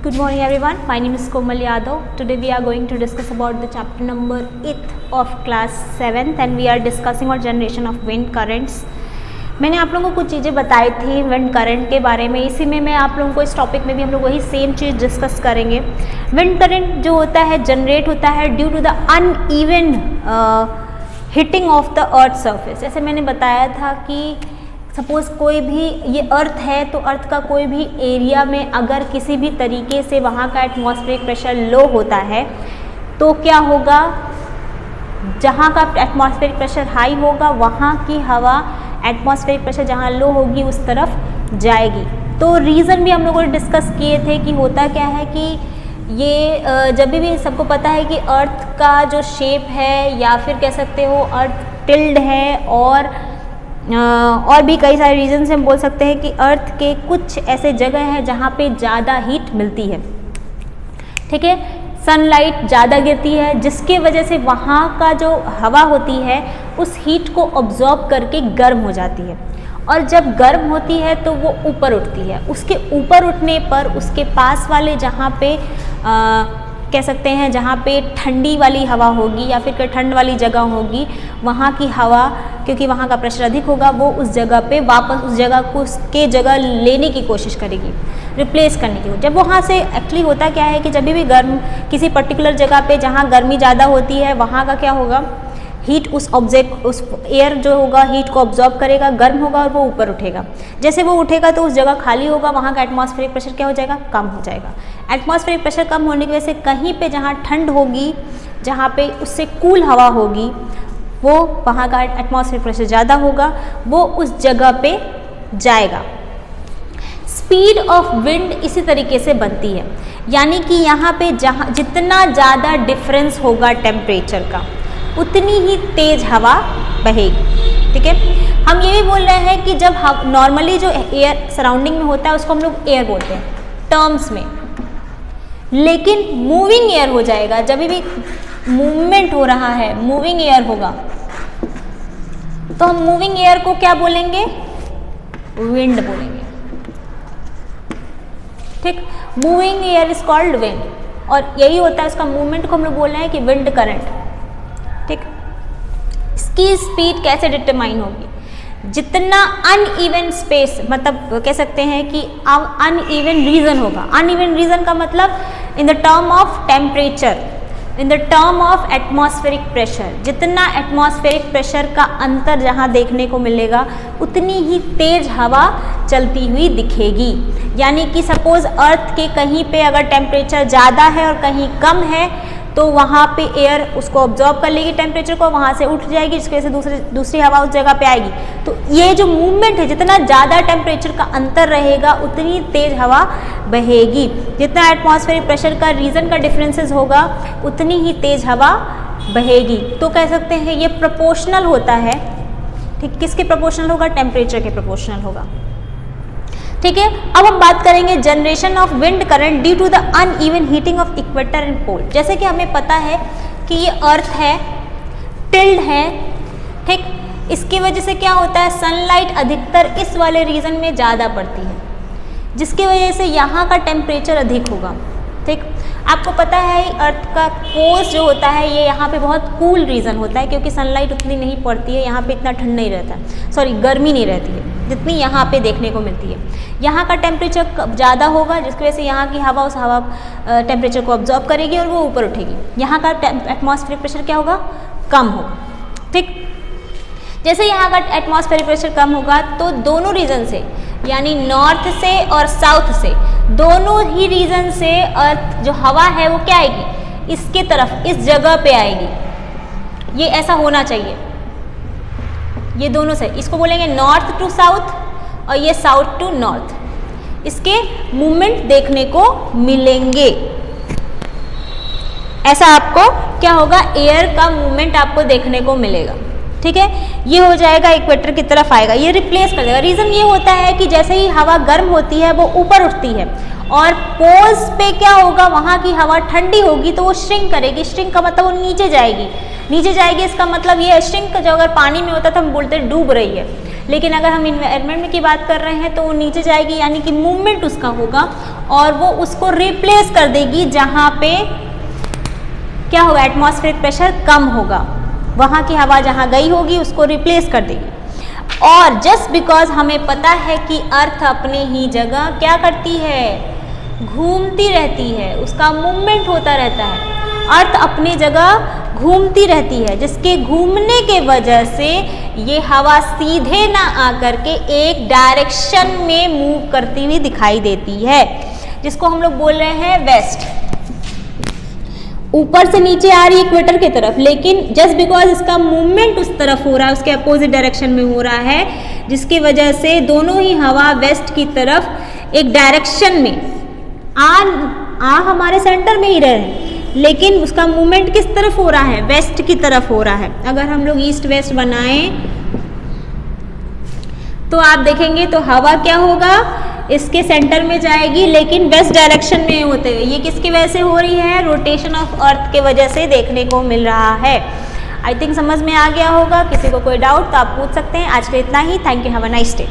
Good morning everyone, my name is Komal Yadav. Today we are going to discuss about the chapter number 8th of class 7th and we are discussing about generation of wind currents. मैंने आप लोगों को कुछ चीज़ें बताई थी wind current के बारे में, इसी में मैं आप लोगों को इस टॉपिक में भी हम लोग वही सेम चीज़ डिस्कस करेंगे. विंड करंट जो होता है जनरेट होता है due to the uneven heating of the earth surface. जैसे मैंने बताया था कि सपोज़ कोई भी ये अर्थ है तो अर्थ का कोई भी एरिया में अगर किसी भी तरीके से वहाँ का एटमॉस्फेरिक प्रेशर लो होता है तो क्या होगा, जहाँ का एटमॉस्फेरिक प्रेशर हाई होगा वहाँ की हवा एटमॉस्फेरिक प्रेशर जहाँ लो होगी उस तरफ जाएगी. तो रीज़न भी हम लोगों ने डिस्कस किए थे कि होता क्या है कि ये जब भी सबको पता है कि अर्थ का जो शेप है या फिर कह सकते हो अर्थ टिल्ड है और भी कई सारे रीजन से हम बोल सकते हैं कि अर्थ के कुछ ऐसे जगह हैं जहाँ पे ज़्यादा हीट मिलती है. ठीक है, सनलाइट ज़्यादा गिरती है जिसके वजह से वहाँ का जो हवा होती है उस हीट को ऑब्जॉर्ब करके गर्म हो जाती है और जब गर्म होती है तो वो ऊपर उठती है. उसके ऊपर उठने पर उसके पास वाले जहाँ पे कह सकते हैं जहाँ पे ठंडी वाली हवा होगी या फिर ठंड वाली जगह होगी वहाँ की हवा, क्योंकि वहाँ का प्रेशर अधिक होगा, वो उस जगह पे वापस उस जगह को उसके जगह लेने की कोशिश करेगी, रिप्लेस करने की. जब वहाँ से एक्चुअली होता क्या है कि जब भी गर्म किसी पर्टिकुलर जगह पे जहाँ गर्मी ज़्यादा होती है वहाँ का क्या होगा, हीट उस एयर जो होगा हीट को ऑब्जॉर्ब करेगा, गर्म होगा और वो ऊपर उठेगा. जैसे वो उठेगा तो उस जगह खाली होगा, वहाँ का एटमॉस्फेरिक प्रेशर क्या हो जाएगा, कम हो जाएगा. एटमॉस्फेरिक प्रेशर कम होने की वजह से कहीं पे जहाँ ठंड होगी, जहाँ पे उससे कूल हवा होगी, वो वहाँ का एटमॉस्फेरिक प्रेशर ज़्यादा होगा, वो उस जगह पे जाएगा. स्पीड ऑफ विंड इसी तरीके से बनती है, यानी कि यहाँ पे जहाँ जितना ज़्यादा डिफरेंस होगा टेम्परेचर का उतनी ही तेज हवा बहेगी. ठीक है, हम ये भी बोल रहे हैं कि जब नॉर्मली जो एयर सराउंडिंग में होता है उसको हम लोग एयर बोलते हैं टर्म्स में, लेकिन मूविंग एयर हो जाएगा. जब भी मूवमेंट हो रहा है, मूविंग एयर होगा तो हम मूविंग एयर को क्या बोलेंगे, विंड बोलेंगे. ठीक, moving air is called wind और यही होता है उसका मूवमेंट को हम लोग बोल रहे हैं कि विंड करंट. ठीक, इसकी स्पीड कैसे डिटरमाइन होगी, जितना अनइवन स्पेस, मतलब कह सकते हैं कि अनइवन रीजन होगा. अनइवन रीजन का मतलब in the term of temperature, in the term of atmospheric pressure, जितना एटमॉस्फेरिक प्रेशर का अंतर जहाँ देखने को मिलेगा उतनी ही तेज हवा चलती हुई दिखेगी. यानी कि सपोज अर्थ के कहीं पे अगर टेम्परेचर ज़्यादा है और कहीं कम है तो वहाँ पे एयर उसको ऑब्जॉर्ब कर लेगी टेम्परेचर को, वहाँ से उठ जाएगी जिसकी वजह से दूसरी हवा उस जगह पे आएगी. तो ये जो मूवमेंट है, जितना ज़्यादा टेम्परेचर का अंतर रहेगा उतनी तेज हवा बहेगी. जितना एटमॉस्फेरिक प्रेशर का रीजन का डिफरेंसेस होगा उतनी ही तेज हवा बहेगी. तो कह सकते हैं ये प्रोपोर्शनल होता है. ठीक, किसके प्रोपोर्शनल होगा, टेम्परेचर के प्रोपोर्शनल होगा. ठीक है, अब हम बात करेंगे generation of wind current due to the uneven heating of equator and pole. जैसे कि हमें पता है कि ये अर्थ है, टिल्ड है. ठीक, इसकी वजह से क्या होता है, सनलाइट अधिकतर इस वाले रीजन में ज़्यादा पड़ती है जिसकी वजह से यहाँ का टेम्परेचर अधिक होगा. ठीक, आपको पता है अर्थ का कोर्स जो होता है ये यहाँ पे बहुत कूल रीजन होता है क्योंकि सनलाइट उतनी नहीं पड़ती है, यहाँ पे इतना ठंड नहीं रहता, सॉरी गर्मी नहीं रहती है जितनी यहाँ पे देखने को मिलती है. यहाँ का टेम्परेचर ज़्यादा होगा जिसकी वजह से यहाँ की हवा उस हवा टेम्परेचर को ऑब्जॉर्ब करेगी और वो ऊपर उठेगी. यहाँ का एटमॉस्फेरिक प्रेशर क्या होगा, कम होगा. ठीक, जैसे यहाँ का एटमॉस्फेरिक प्रेशर कम होगा तो दोनों रीजन से, यानी नॉर्थ से और साउथ से, दोनों ही रीजन से अर्थ जो हवा है वो क्या आएगी, इसके तरफ, इस जगह पे आएगी. ये ऐसा होना चाहिए, ये दोनों से, इसको बोलेंगे नॉर्थ टू साउथ और ये साउथ टू नॉर्थ. इसके मूवमेंट देखने को मिलेंगे. ऐसा आपको क्या होगा, एयर का मूवमेंट आपको देखने को मिलेगा. ठीक है, ये हो जाएगा इक्वेटर की तरफ आएगा, ये रिप्लेस कर देगा. रीज़न ये होता है कि जैसे ही हवा गर्म होती है वो ऊपर उठती है और पोल्स पे क्या होगा, वहाँ की हवा ठंडी होगी तो वो श्रिंक करेगी. श्रिंक का मतलब वो नीचे जाएगी, नीचे जाएगी. इसका मतलब ये श्रिंक जो अगर पानी में होता तो हम बोलते डूब रही है, लेकिन अगर हम इन्वायरमेंट की बात कर रहे हैं तो वो नीचे जाएगी, यानी कि मूवमेंट उसका होगा और वो उसको रिप्लेस कर देगी जहाँ पे क्या होगा, एटमॉस्फेरिक प्रेशर कम होगा, वहाँ की हवा जहाँ गई होगी उसको रिप्लेस कर देगी। और जस्ट बिकॉज हमें पता है कि अर्थ अपने ही जगह क्या करती है, घूमती रहती है, उसका मूवमेंट होता रहता है, अर्थ अपनी जगह घूमती रहती है, जिसके घूमने के वजह से ये हवा सीधे ना आकर के एक डायरेक्शन में मूव करती हुई दिखाई देती है, जिसको हम लोग बोल रहे हैं वेस्ट। ऊपर से नीचे आ रही इक्वेटर की तरफ, लेकिन जस्ट बिकॉज इसका मूवमेंट उस तरफ हो रहा है, उसके अपोजिट डायरेक्शन में हो रहा है, जिसकी वजह से दोनों ही हवा वेस्ट की तरफ एक डायरेक्शन में आ हमारे सेंटर में ही रहे, लेकिन उसका मूवमेंट किस तरफ हो रहा है, वेस्ट की तरफ हो रहा है। अगर हम लोग ईस्ट वेस्ट बनाएं तो आप देखेंगे तो हवा क्या होगा, इसके सेंटर में जाएगी, लेकिन वेस्ट डायरेक्शन में होते हुए। ये किसकी वजह से हो रही है, रोटेशन ऑफ अर्थ के वजह से देखने को मिल रहा है। आई थिंक समझ में आ गया होगा। किसी को कोई डाउट तो आप पूछ सकते हैं। आज के इतना ही। Thank you, have a nice day.